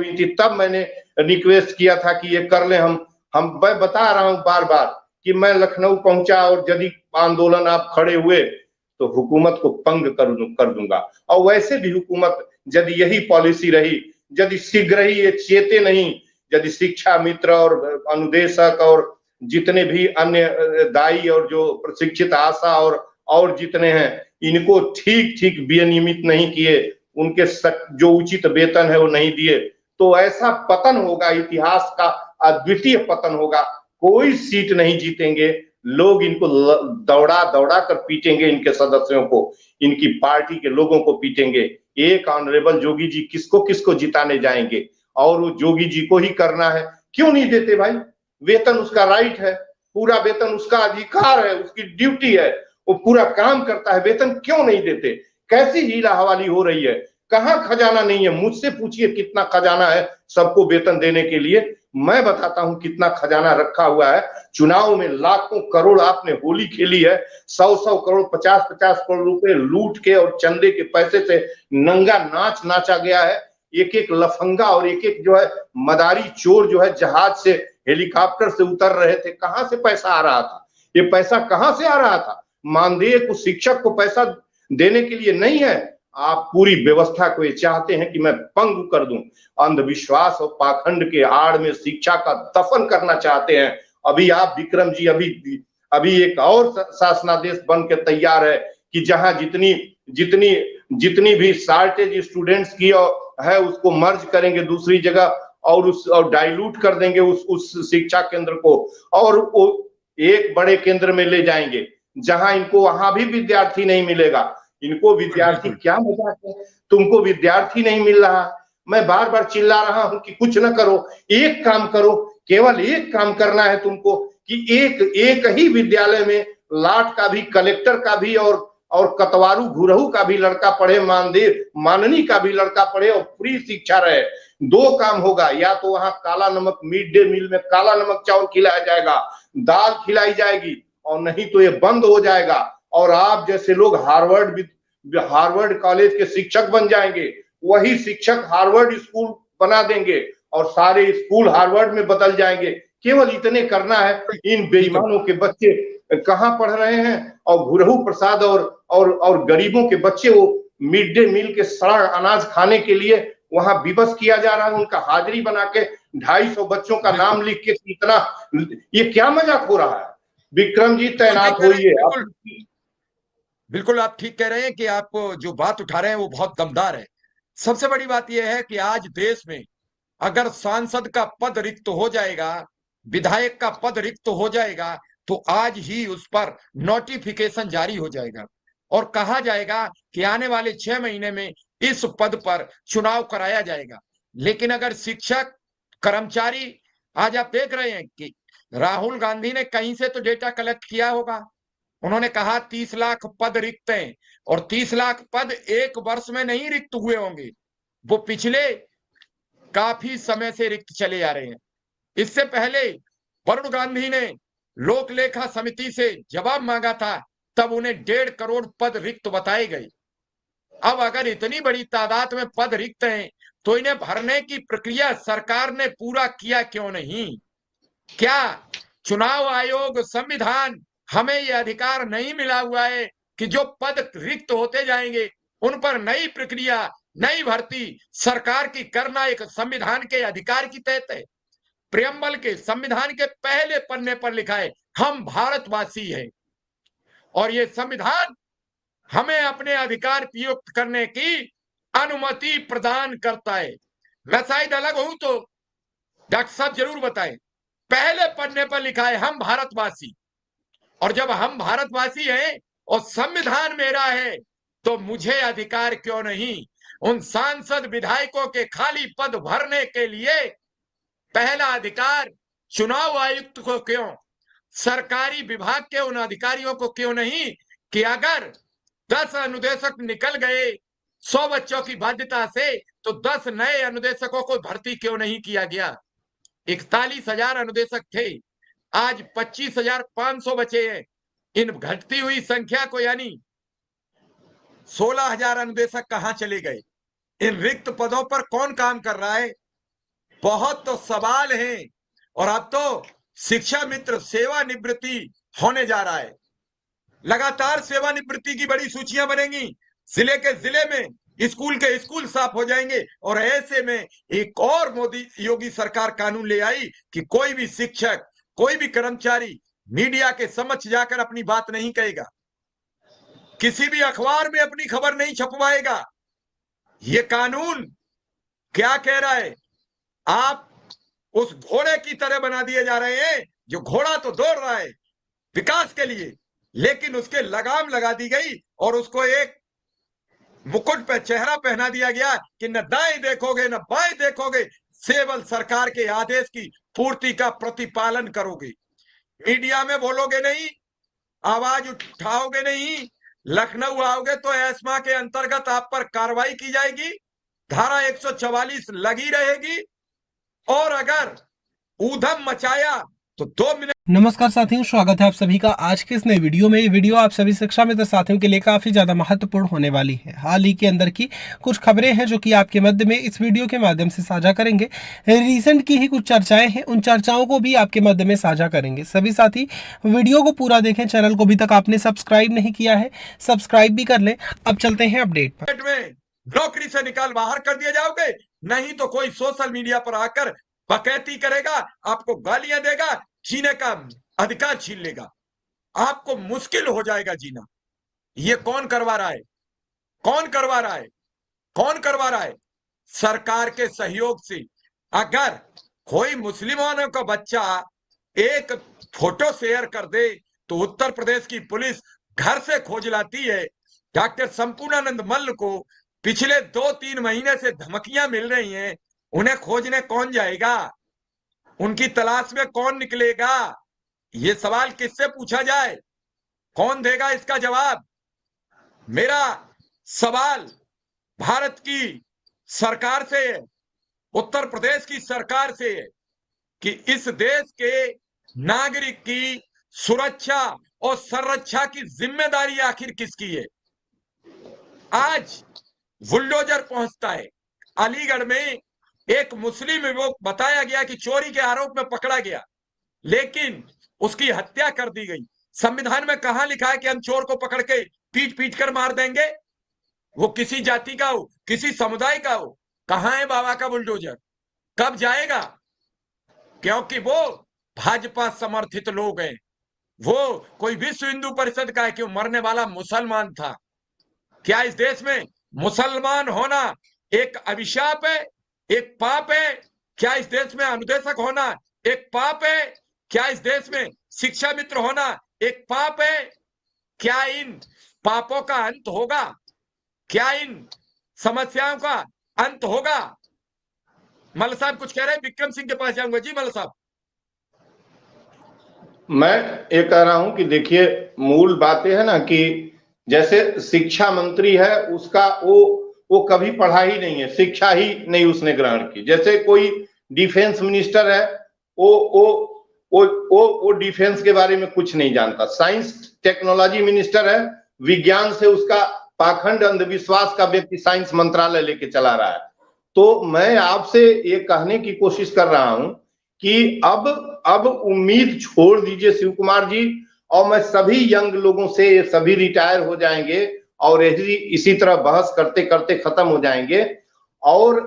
हुई थी तब मैंने रिक्वेस्ट किया था कि ये कर ले। हम मैं बता रहा हूं बार बार कि मैं लखनऊ पहुंचा और यदि आंदोलन आप खड़े हुए तो हुकूमत को पंग कर दूंगा। और वैसे भी हुकूमत यदि यही पॉलिसी रही, यदि शीघ्र ही ये चेते नहीं, यदि शिक्षा मित्र और अनुदेशक और जितने भी अन्य दायी और जो प्रशिक्षित आशा और जितने हैं, इनको ठीक ठीक विनियमित नहीं किए, उनके जो उचित वेतन है वो नहीं दिए, तो ऐसा पतन होगा, इतिहास का अद्वितीय पतन होगा। कोई सीट नहीं जीतेंगे लोग, इनको दौड़ा दौड़ा कर पीटेंगे, इनके सदस्यों को, इनकी पार्टी के लोगों को पीटेंगे। एक ऑनरेबल जोगी जी किसको किसको जिताने जाएंगे? और वो जोगी जी को ही करना है। क्यों नहीं देते भाई? वेतन उसका राइट है, पूरा वेतन उसका अधिकार है, उसकी ड्यूटी है, वो पूरा काम करता है, वेतन क्यों नहीं देते? कैसी हीला हवाली हो रही है? कहां खजाना नहीं है? मुझसे पूछिए कितना खजाना है सबको वेतन देने के लिए, मैं बताता हूं कितना खजाना रखा हुआ है। चुनाव में लाखों करोड़ आपने होली खेली है, 100-100 करोड़ 50-50 करोड़ रुपए लूट के और चंदे के पैसे से नंगा नाच नाचा गया है। एक एक लफंगा और एक एक जो है मदारी चोर जो है जहाज से हेलीकॉप्टर से उतर रहे थे, कहां से पैसा आ रहा था? ये पैसा कहां से आ रहा था? मानदेय को शिक्षक को पैसा देने के लिए नहीं है। आप पूरी व्यवस्था को ये चाहते हैं कि मैं पंग कर दूं, अंधविश्वास और पाखंड के आड़ में शिक्षा का दफन करना चाहते हैं। अभी आप विक्रम जी अभी एक और शासनादेश बन के तैयार है कि जहां जितनी जितनी जितनी भी शार्टेज स्टूडेंट्स की है उसको मर्ज करेंगे दूसरी जगह और डाइल्यूट कर देंगे उस शिक्षा केंद्र को, और वो एक बड़े केंद्र में ले जाएंगे जहां इनको वहां भी विद्यार्थी नहीं मिलेगा। इनको विद्यार्थी क्या मजाक है? तुमको विद्यार्थी नहीं मिल रहा, मैं बार बार चिल्ला रहा हूं कि कुछ न करो, एक काम करो, केवल एक काम करना है तुमको कि एक ही विद्यालय में लाट का भी, कलेक्टर का भी और कतवारू घुरहू का भी लड़का पढ़े, माननी का भी लड़का पढ़े और फ्री शिक्षा रहे। दो काम होगा, या तो वहां काला नमक मिड डे मील में काला नमक चावल खिलाया जाएगा, दाल खिलाई जाएगी, और नहीं तो ये बंद हो जाएगा और आप जैसे लोग हार्वर्ड कॉलेज के शिक्षक बन जाएंगे। वही शिक्षक हार्वर्ड स्कूल बना देंगे और सारे स्कूल हार्वर्ड में बदल जाएंगे। केवल इतने करना है। इन बेईमानों के बच्चे कहां पढ़ रहे हैं? और गुरहू प्रसाद और गरीबों के बच्चे वो मिड डे मील के सड़ा अनाज खाने के लिए वहां विवश किया जा रहा है। उनका हाजिरी बना के 250 बच्चों का नाम लिख के कितना, ये क्या मजाक हो रहा है? विक्रम जी तैनात होइए। बिल्कुल आप ठीक कह रहे हैं कि आप जो बात उठा रहे हैं वो बहुत दमदार है। सबसे बड़ी बात यह है कि आज देश में अगर सांसद का पद रिक्त हो जाएगा, विधायक का पद रिक्त हो जाएगा, तो आज ही उस पर नोटिफिकेशन जारी हो जाएगा और कहा जाएगा कि आने वाले 6 महीने में इस पद पर चुनाव कराया जाएगा। लेकिन अगर शिक्षक कर्मचारी, आज आप देख रहे हैं कि राहुल गांधी ने कहीं से तो डेटा कलेक्ट किया होगा। उन्होंने कहा 30 लाख पद रिक्त हैं और 30 लाख पद एक वर्ष में नहीं रिक्त हुए होंगे, वो पिछले काफी समय से रिक्त चले आ रहे हैं। इससे पहले वरुण गांधी ने लोक लेखा समिति से जवाब मांगा था, तब उन्हें 1.5 करोड़ पद रिक्त बताए गए। अब अगर इतनी बड़ी तादाद में पद रिक्त हैं तो इन्हें भरने की प्रक्रिया सरकार ने पूरा किया क्यों नहीं? क्या चुनाव आयोग, संविधान हमें यह अधिकार नहीं मिला हुआ है कि जो पद रिक्त होते जाएंगे उन पर नई प्रक्रिया, नई भर्ती सरकार की करना एक संविधान के अधिकार की तहत है। प्रियम्बल के संविधान के पहले पन्ने पर लिखा है हम भारतवासी हैं और ये संविधान हमें अपने अधिकार प्रयुक्त करने की अनुमति प्रदान करता है। मैं शायद अलग हूं तो डॉक्टर साहब जरूर बताएं। पहले पन्ने पर लिखा है हम भारतवासी, और जब हम भारतवासी हैं और संविधान मेरा है तो मुझे अधिकार क्यों नहीं उन सांसद विधायकों के खाली पद भरने के लिए? पहला अधिकार चुनाव आयुक्त को क्यों, सरकारी विभाग के उन अधिकारियों को क्यों नहीं कि अगर 10 अनुदेशक निकल गए 100 बच्चों की बाध्यता से तो 10 नए अनुदेशकों को भर्ती क्यों नहीं किया गया? 41,000 अनुदेशक थे, आज 25,500 बचे हैं। इन घटती हुई संख्या को यानी 16,000 अनुदेशक कहां चले गए? इन रिक्त पदों पर कौन काम कर रहा है? बहुत तो सवाल हैं। और अब तो शिक्षा मित्र सेवानिवृत्ति होने जा रहा है। लगातार सेवानिवृत्ति की बड़ी सूचियां बनेंगी, जिले के जिले में स्कूल के स्कूल साफ हो जाएंगे। और ऐसे में एक और मोदी योगी सरकार कानून ले आई कि कोई भी शिक्षक, कोई भी कर्मचारी मीडिया के समक्ष जाकर अपनी बात नहीं कहेगा, किसी भी अखबार में अपनी खबर नहीं छपवाएगा। ये कानून क्या कह रहा है? आप उस घोड़े की तरह बना दिए जा रहे हैं, जो घोड़ा तो दौड़ रहा है विकास के लिए, लेकिन उसके लगाम लगा दी गई और उसको एक मुकुट पे चेहरा पहना दिया गया कि न दाएं देखोगे न बाएं देखोगे, केवल सरकार के आदेश की पूर्ति का प्रतिपालन करोगे। मीडिया में बोलोगे नहीं, आवाज उठाओगे नहीं, लखनऊ आओगे तो एस्मा के अंतर्गत आप पर कार्रवाई की जाएगी, धारा 144 लगी रहेगी। और अगर ऊधम मचाया तो 2 मिनट। नमस्कार साथियों, स्वागत है आप सभी का आज के इस नए वीडियो में। ये वीडियो आप सभी शिक्षा मित्र साथियों के लिए काफी ज्यादा महत्वपूर्ण होने वाली है। हाल ही के अंदर की कुछ खबरें हैं जो कि आपके मध्य में इस वीडियो के माध्यम से साझा करेंगे। रिसेंट की ही कुछ चर्चाएं हैं, उन चर्चाओं को भी आपके मध्य में साझा करेंगे। सभी साथी वीडियो को पूरा देखें। चैनल को अभी तक आपने सब्सक्राइब नहीं किया है, सब्सक्राइब भी कर लें। अब चलते हैं अपडेट पर। में नौकरी से निकाल बाहर कर दिए जाओगे, नहीं तो कोई सोशल मीडिया पर आकर बकैती करेगा, आपको गालियां देगा, जीने का अधिकार छीन लेगा, आपको मुश्किल हो जाएगा जीना। ये कौन करवा रहा है? कौन करवा रहा है? कौन करवा रहा है? सरकार के सहयोग से। अगर कोई मुस्लिमों का बच्चा एक फोटो शेयर कर दे तो उत्तर प्रदेश की पुलिस घर से खोज लाती है। डॉक्टर संपूर्णानंद मल्ल को पिछले 2-3 महीने से धमकियां मिल रही हैं, उन्हें खोजने कौन जाएगा? उनकी तलाश में कौन निकलेगा? ये सवाल किससे पूछा जाए? कौन देगा इसका जवाब? मेरा सवाल भारत की सरकार से है, उत्तर प्रदेश की सरकार से है कि इस देश के नागरिक की सुरक्षा और संरक्षा की जिम्मेदारी आखिर किसकी है? आज बुलडोजर पहुंचता है। अलीगढ़ में एक मुस्लिम युवक बताया गया कि चोरी के आरोप में पकड़ा गया, लेकिन उसकी हत्या कर दी गई। संविधान में कहां लिखा है कि हम चोर को पकड़ के पीट पीट कर मार देंगे? वो किसी जाति का हो, किसी समुदाय का हो। कहां है बाबा का बुलडोजर? कब जाएगा? क्योंकि वो भाजपा समर्थित लोग हैं। वो कोई विश्व हिंदू परिषद का है कि वो मरने वाला मुसलमान था। क्या इस देश में मुसलमान होना एक अभिशाप है, एक पाप है? क्या इस देश में अनुदेशक होना एक पाप है? क्या इस देश में शिक्षा मित्र होना एक पाप है? क्या इन पापों का अंत होगा? क्या इन समस्याओं का अंत होगा? मल्ल साहब कुछ कह रहे हैं? विक्रम सिंह के पास जाऊंगा। जी मल्ल साहब। मैं ये कह रहा हूं कि देखिए, मूल बात यह है ना कि जैसे शिक्षा मंत्री है, उसका वो कभी पढ़ा ही नहीं है, शिक्षा ही नहीं उसने ग्रहण की। जैसे कोई डिफेंस मिनिस्टर है, वो डिफेंस के बारे में कुछ नहीं जानता। साइंस टेक्नोलॉजी मिनिस्टर है, विज्ञान से उसका पाखंड अंधविश्वास का व्यक्ति साइंस मंत्रालय लेके चला रहा है। तो मैं आपसे ये कहने की कोशिश कर रहा हूं कि अब उम्मीद छोड़ दीजिए शिव कुमार जी, और मैं सभी यंग लोगों से, सभी रिटायर हो जाएंगे और इसी तरह बहस करते करते खत्म हो जाएंगे, और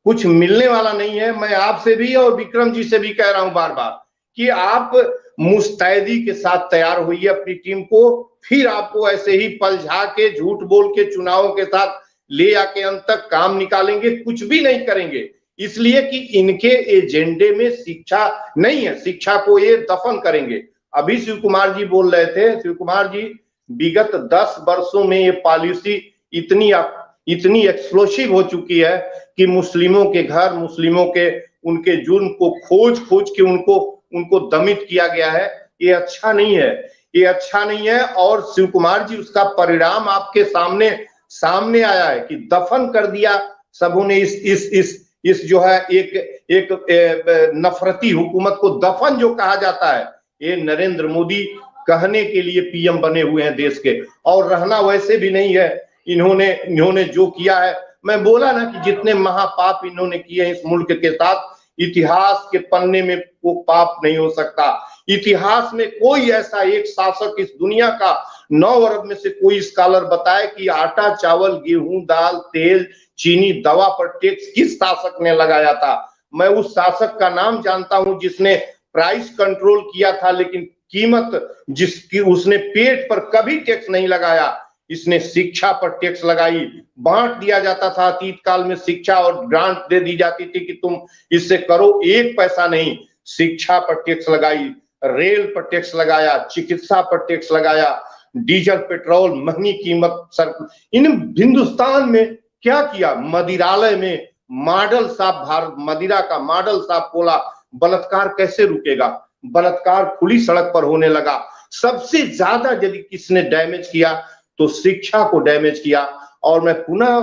कुछ मिलने वाला नहीं है। मैं आपसे भी और विक्रम जी से भी कह रहा हूं बार बार कि आप मुस्तैदी के साथ तैयार होइए अपनी टीम को, फिर आपको ऐसे ही पलझा के, झूठ बोल के, चुनावों के साथ ले आके अंत तक काम निकालेंगे, कुछ भी नहीं करेंगे। इसलिए कि इनके एजेंडे में शिक्षा नहीं है, शिक्षा को ये दफन करेंगे। अभी शिव कुमार जी बोल रहे थे, शिव कुमार जी, विगत 10 वर्षों में ये पॉलिसी इतनी एक्सप्लोसिव हो चुकी है कि मुस्लिमों के घर, मुस्लिमों के उनके जुर्म को खोज के उनको दमित किया गया है। ये अच्छा नहीं है, ये अच्छा नहीं है। और शिव कुमार जी, उसका परिणाम आपके सामने आया है कि दफन कर दिया सबों ने इस जो है एक नफरती हुकूमत को। दफन जो कहा जाता है, ये नरेंद्र मोदी कहने के लिए पीएम बने हुए हैं देश के, और रहना वैसे भी नहीं है। इन्होंने जो किया है मैं बोला ना कि जितने महापाप इन्होंने किए हैं इस मुल्क के साथ, इतिहास के पन्ने में वो पाप नहीं हो सकता। इतिहास में कोई ऐसा एक शासक इस दुनिया का 9 अरब में से कोई स्कॉलर बताए कि आटा, चावल, गेहूं, दाल, तेल, चीनी, दवा पर टैक्स किस शासक ने लगाया था। मैं उस शासक का नाम जानता हूं जिसने प्राइस कंट्रोल किया था, लेकिन कीमत जिसकी उसने पेट पर कभी टैक्स नहीं लगाया। इसने शिक्षा पर टैक्स लगाई, बांट दिया जाता था अतीत काल में, शिक्षा और ग्रांट दे दी जाती थी कि तुम इससे करो, 1 पैसा नहीं। शिक्षा पर टैक्स लगाई, रेल पर टैक्स लगाया, चिकित्सा पर टैक्स लगाया, डीजल पेट्रोल महंगी कीमत सर। इन हिंदुस्तान में क्या किया? मदिरालय में मॉडल साहब, भारत मदिरा का मॉडल साहब खोला। बलात्कार कैसे रुकेगा? बलात्कार खुली सड़क पर होने लगा। सबसे ज्यादा यदि किसने डैमेज किया तो शिक्षा को डैमेज किया। और मैं पुनः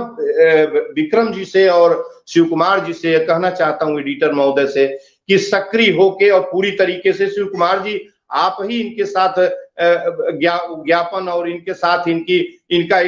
विक्रम जी से और शिव कुमार जी से कहना चाहता हूं, एडिटर महोदय से, कि सक्रिय होके और पूरी तरीके से शिव कुमार जी आप ही इनके साथ ज्ञापन और इनके साथ इनका